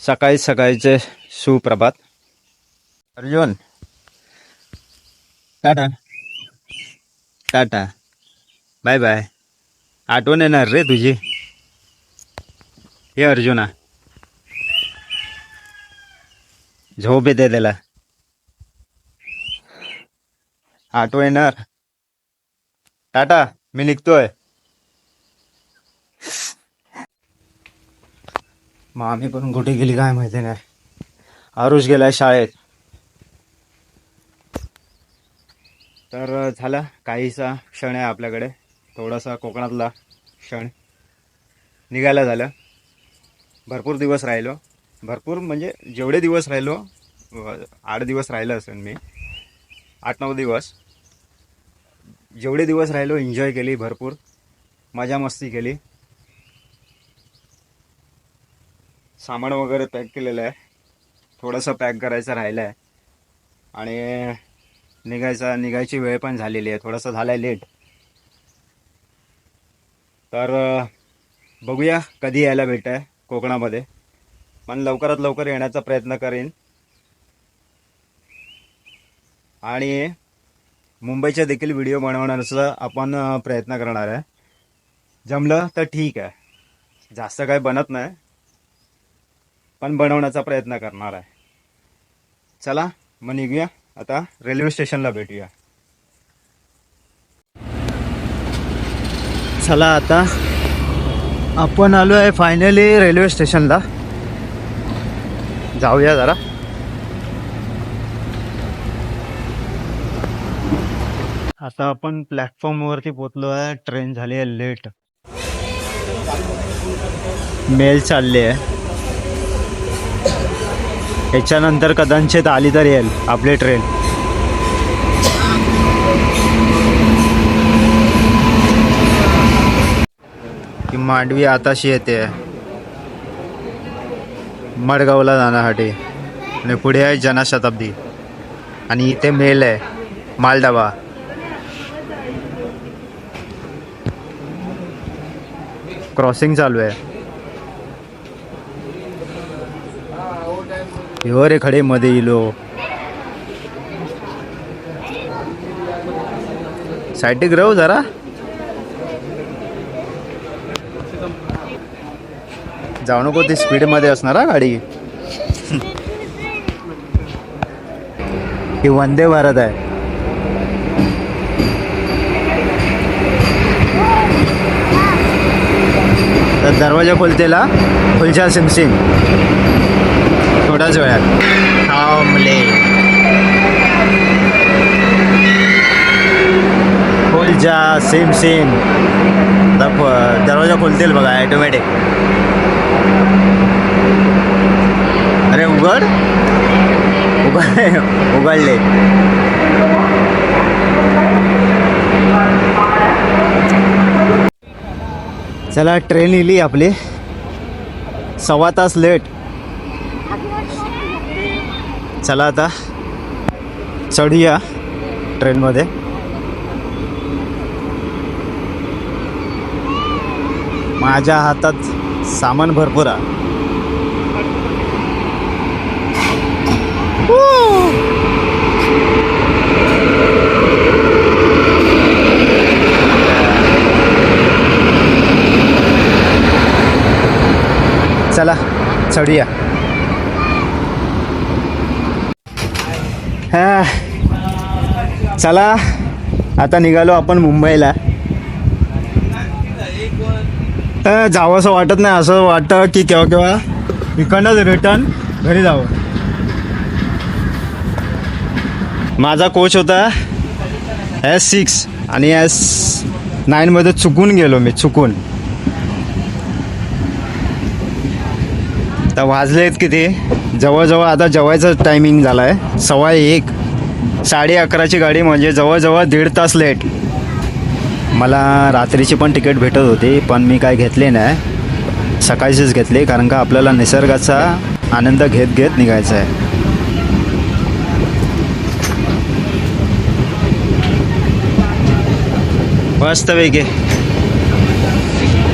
सकाळी सकाळचे सुप्रभात. Arjun tata tata bye bye. आठवण येणार रे तुझी. हे अर्जुना झोप येते त्याला. आठवण येणार. टाटा मी निघतोय. मामी पण कुठे गेली काय माहिती नाही. आरुष गेलाय शाळेत. तर झाला काहीसा क्षण आहे आपल्याकडे. थोडासा कोकणातला क्षण. निघायला झालं. भरपूर दिवस राहिलो. भरपूर म्हणजे जेवढे दिवस राहिलो 8 दिवस राहिलं असेल मी. 8-9 दिवस. जेवढे दिवस राहिलो एन्जॉय केली. भरपूर मजा मस्ती केली. सामान वगैरे पॅक केलेलं आहे. थोडंसं पॅक करायचं राहिलं आहे. आणि निघायची वेळ पण झालेली आहे. थोडंसं झालं आहे लेट. तर बघूया कधी यायला भेटतं आहे कोकणामध्ये. पण लवकरात लवकर येण्याचा प्रयत्न करेन. आणि मुंबईचे देखील व्हिडिओ बनवण्याचा आपण प्रयत्न करणार आहे. जमलं तर ठीक आहे. जास्त काही बनत नाही पण बनवण्याचा प्रयत्न करणार आहे. चला मग निघूया. आता रेल्वे स्टेशनला भेटूया. चला आता आपण आलो आहे फायनली रेल्वे स्टेशनला. जाऊया जरा. आता आपण प्लॅटफॉर्मवरती पोचलो आहे. ट्रेन झाली आहे लेट. मेल चालली आहे. याच्यानंतर कदाचित आली तर येईल आपली ट्रेन. की मांडवी आताशी येते मडगावला जाण्यासाठी. आणि पुढे आहे जनशताब्दी. आणि इथे मेल आहे मालडबा. क्रॉसिंग चालू आहे. रे खडे मध्ये इलो. साईटिक राहू जरा. जाऊ नको. ती स्पीड मध्ये असणार हा गाडी. ही वंदे भारत आहे. तर दरवाजा खोलतेला खुलचा सिमसिम. थोड्याच वेळात थांबले. खुलजा सिमसिम. दरवाजा खोलतील बघा ॲटोमॅटिक. अरे उघडले. चला ट्रेन इली आपली. 1.25 तास लेट. चला आता चढूया ट्रेनमध्ये. माझ्या हातात सामान भरपूर आहे. चला चढूया. चला आता निघालो आपण मुंबईला. जावं असं वाटत नाही. असं वाटतं की केव्हा केव्हा इकडनंच रिटर्न घरी जावं. माझा कोच होता S6 आणि S9 मध्ये चुकून गेलो मी. चुकून. तर वाजलेत किती. जवळजवळ आता जेवायचं टायमिंग झाला आहे. 1:15. 11:30ची गाडी म्हणजे जवळजवळ 1.5 तास लेट. मला रात्रीची पण तिकीट भेटत होती पण मी काय घेतले नाही. सकाळचीच घेतली कारण का आपल्याला निसर्गाचा आनंद घेत घेत निघायचा आहे. मस्तपैकी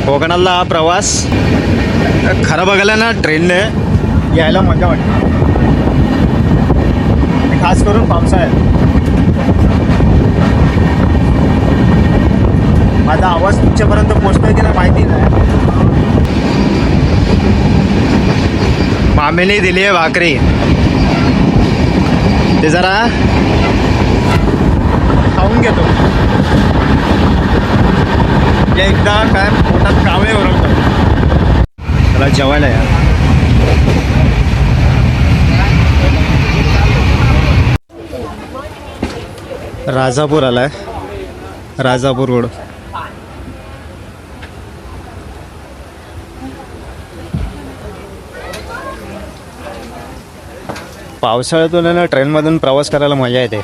कोकणातला हा प्रवास खरं बघायला ना ट्रेनने यायला मजा वाटते, खास करून पावसाळ्यात. माझा आवाज तुमच्यापर्यंत पोहोचतोय की नाही माहिती नाही. मामीने दिली आहे भाकरी, ते जरा खाऊन घेतो. एकदा काय पोटात कावळे ओरडतात. त्याला जेवायला या. राजापूर आलाय, राजापूर रोड. पावसाळ्यातून आहे ना ट्रेनमधून प्रवास करायला मजा येते.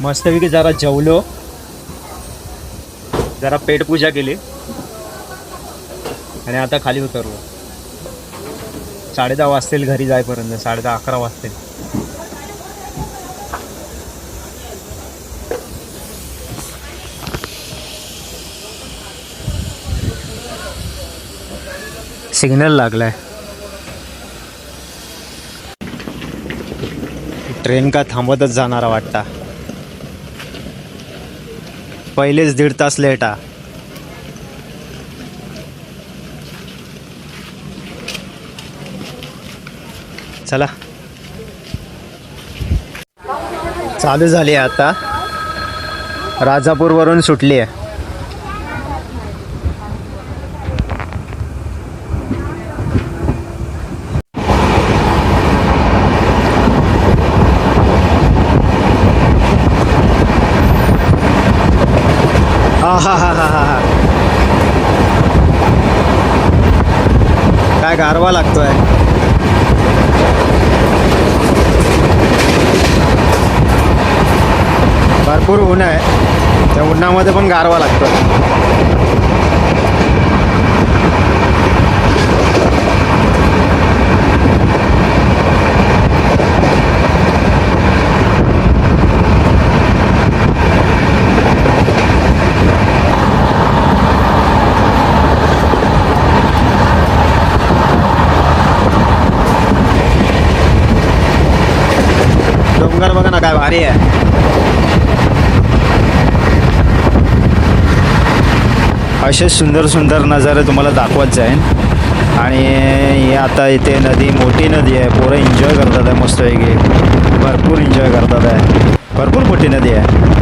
मस्तपैकी जरा जेवलो, जरा पेटपूजा केली आणि आता खाली उतरलो. 10:30 वाजतील घरी जाईपर्यंत, 10:30-11 वाजतील. सिग्नल लागलाय. ट्रेन का थांबतच जाणारा वाटता. पहिलेच 1.5 तास लेट आ. चला चालू झाली आहे आता. राजापूरवरून सुटली आहे. काय गारवा लागतोय. भरपूर ऊन आहे, त्या उन्हामध्ये पण गारवा लागतोय. डोंगर बघा ना काय भारी आहे. असे सुंदर सुंदर नजारे तुम्हाला दाखवत जाईन. आणि हे आता इथे नदी, मोठी नदी आहे. पोरं एन्जॉय करतात आहे मस्तपैकी, भरपूर एन्जॉय करतात आहे. भरपूर मोठी नदी आहे.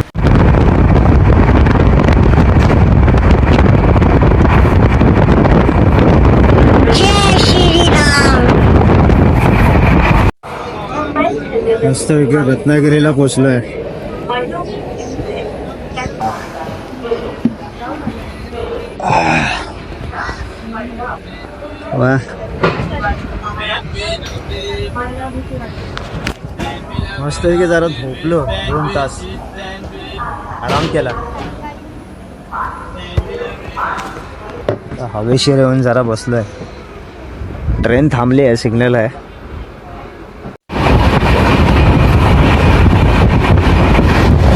मस्तपैकी रत्नागिरीला पोचलोय. वा, मस्तपैकी जरा झोपलो, 2 तास आराम केला. हवेशीर येऊन जरा बसलोय. ट्रेन थांबली आहे, सिग्नल आहे.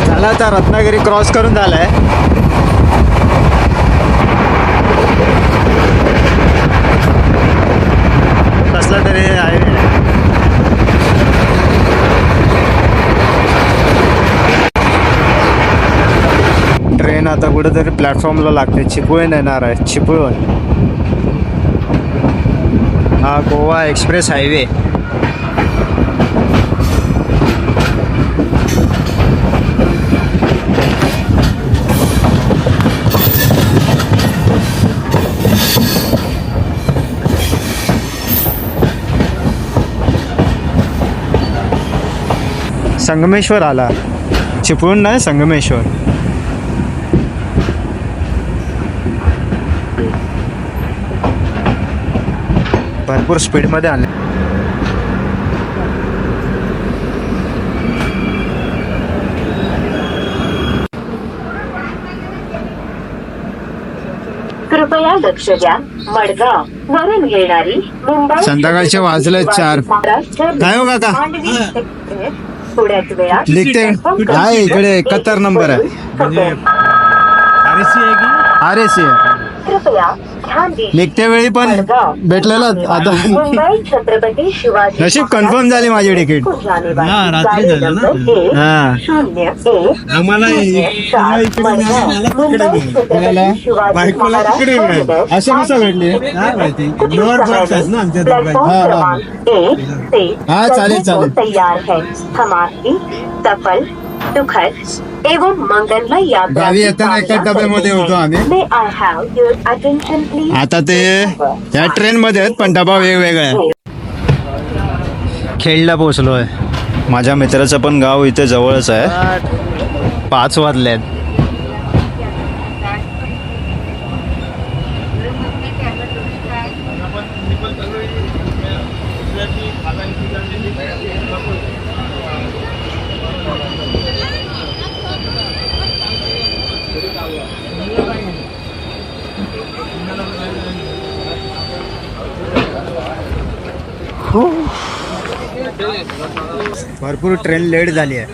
झाला आता रत्नागिरी क्रॉस करून झालाय. कसला तरी हायवे. ट्रेन आता कुठेतरी प्लॅटफॉर्मला लागते. चिपळूण येणार आहे, चिपळूण. हा गोवा एक्सप्रेस हायवे. संगमेश्वर आला, चिपळूण नाही, संगमेश्वर. भरपूर स्पीडमध्ये आले. कृपया लक्ष द्या. मडगाव वरून येणारी मुंबई संध्याकाळचे वाजले 4. काय हो काका? थोड्याच वेळात लिखते आहे इकडे 71 नंबर आहे. RSC कृपया ध्यान दे. निघत्या वेळी पण भेटलेला आता. मुंबई छत्रपती शिवाजी नशीब कन्फर्म झाली माझी तिकीट. रात्री झालं ना? हा 01 आम्हाला बायकोला तिकडे असं कसं भेटले? काय माहिती लोअर बर्थ आहेत ना आमच्या हा चालेल चालेल. तैयार है हमारी सफल दुखद एवं मंगलमय यात्रा गावी येताना एका डब्यामध्ये होतो आम्ही. May I have your attention please? आता ते या ट्रेन मध्ये आहेत पण डबा वेगवेगळा आहे. खेडला पोहोचलोय. माझ्या मित्राचं पण गाव इथे जवळच आहे. 5 वाजलेत. भरपूर ट्रेन लेट झाली आहे.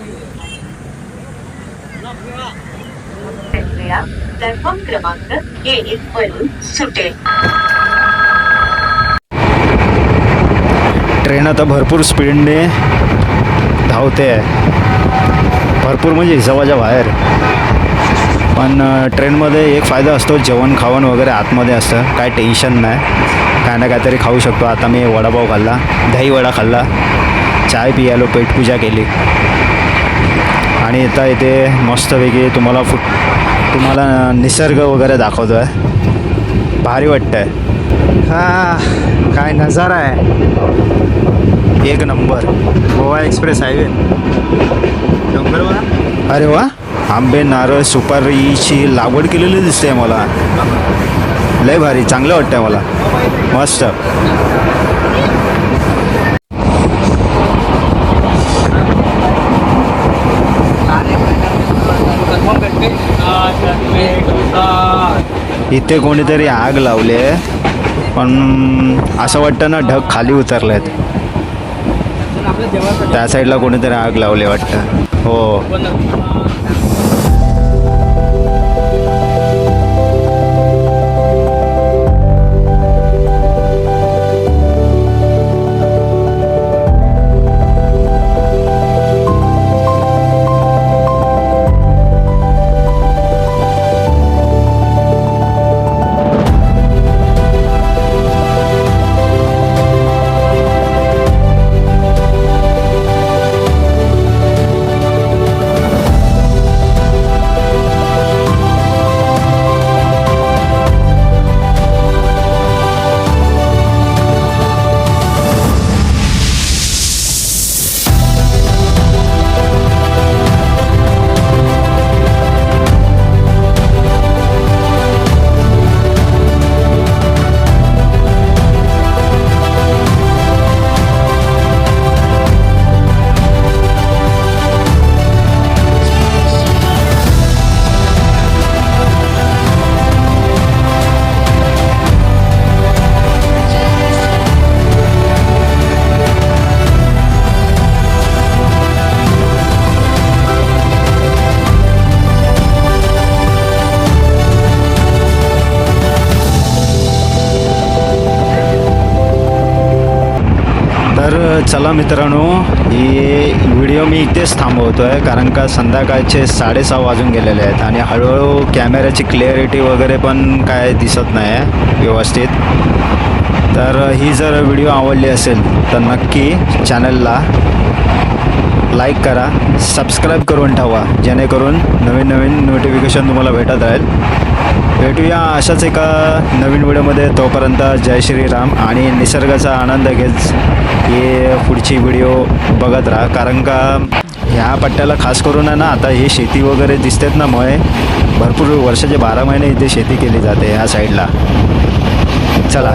प्लॅटफॉर्म क्रमांक 1 वरून सुटेल. ट्रेन आता भरपूर स्पीडने धावते आहे. भरपूर म्हणजे हिशोबाच्या बाहेर. पण ट्रेनमध्ये एक फायदा असतो, जेवण खावण वगैरे आतमध्ये असतं. काय टेन्शन नाही. काय ना काहीतरी खाऊ शकतो. आता मी वडापाव खाल्ला, दही वडा खाल्ला, चाय पियालो, पेटपूजा केली आणि आता इथे मस्तपैकी तुम्हाला निसर्ग वगैरे दाखवतो आहे. भारी वाटतं आहे. हा काय नजारा आहे. एक नंबर. Goa express highway. डोंगर बघा. अरे वा, आंबे नारळ सुपारीची लागवड केलेली दिसते मला. लय भारी, चांगलं वाटतंय मला. मस्त. इथे कोणीतरी आग लावली आहे पण असं वाटतं ना ढग खाली उतरलेत. त्या साईडला कोणीतरी आग लावली वाटतं. हो चला मित्रांनो, ही व्हिडिओ मी इथेच थांबवतो आहे कारण का संध्याकाळचे 6:30 वाजून गेलेले आहेत आणि हळूहळू कॅमेऱ्याची क्लिअरिटी वगैरे पण काय दिसत नाही आहे व्यवस्थित. तर ही जर व्हिडिओ आवडली असेल तर नक्की चॅनलला लाईक करा, सबस्क्राईब करून ठेवा जेणेकरून नवीन नवीन नोटिफिकेशन तुम्हाला भेटत राहील. भेटूया अशाच एका नवीन व्हिडिओमध्ये. तोपर्यंत जय श्रीराम आणि निसर्गाचा आनंद घेत हे पुढची व्हिडिओ बघत राहा. कारण का ह्या पट्ट्याला खास करून आहे ना आता हे शेती वगैरे दिसतात ना, मुळे भरपूर वर्षाचे 12 महिने इथे शेती केली जाते ह्या साईडला. चला.